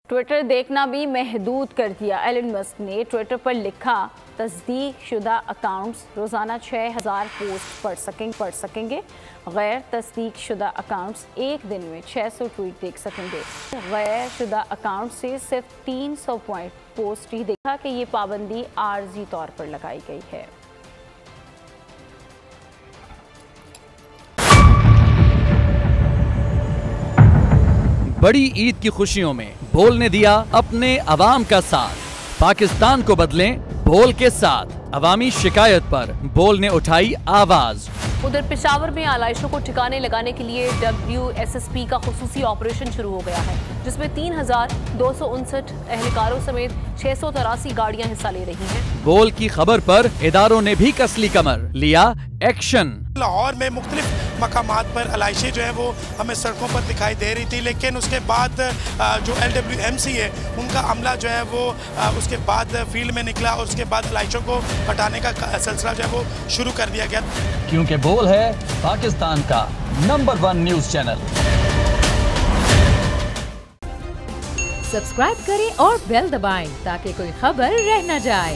Twitter देखना भी महदूद कर दिया। एलन मस्क ने ट्विटर पर लिखा, तस्दीक शुदा अकाउंट्स रोज़ाना 6000 पोस्ट पढ़ सकेंगे। गैर तस्दीक शुदा अकाउंट्स एक दिन में 600 ट्वीट देख सकेंगे। गैर शुदा अकाउंट से सिर्फ 300 पोस्ट ही देखा कि ये पाबंदी आर्जी तौर पर लगाई गई है। बड़ी ईद की खुशियों में बोल ने दिया अपने अवाम का साथ। पाकिस्तान को बदलें बोल के साथ। अवामी शिकायत पर बोल ने उठाई आवाज। उधर पेशावर में आलाइशों को ठिकाने लगाने के लिए WSSP का खुसूसी ऑपरेशन शुरू हो गया है, जिसमें 3259 एहलकारों समेत 683 गाड़ियां हिस्सा ले रही हैं। बोल की खबर पर इदारों ने भी कसली कमर, लिया एक्शन। लाहौर में मुख्तलिफ मकामात पर आलाइशें जो है वो हमें सड़कों पर दिखाई दे रही थी, लेकिन उसके बाद जो LWMC है उनका अमला जो है वो उसके बाद फील्ड में निकला और उसके बाद आलाइशों को हटाने का सिलसिला जो है वो शुरू कर दिया गया। क्योंकि बोल है पाकिस्तान का नंबर 1 न्यूज चैनल। सब्सक्राइब करें और बेल दबाएं ताकि कोई खबर रह न जाए।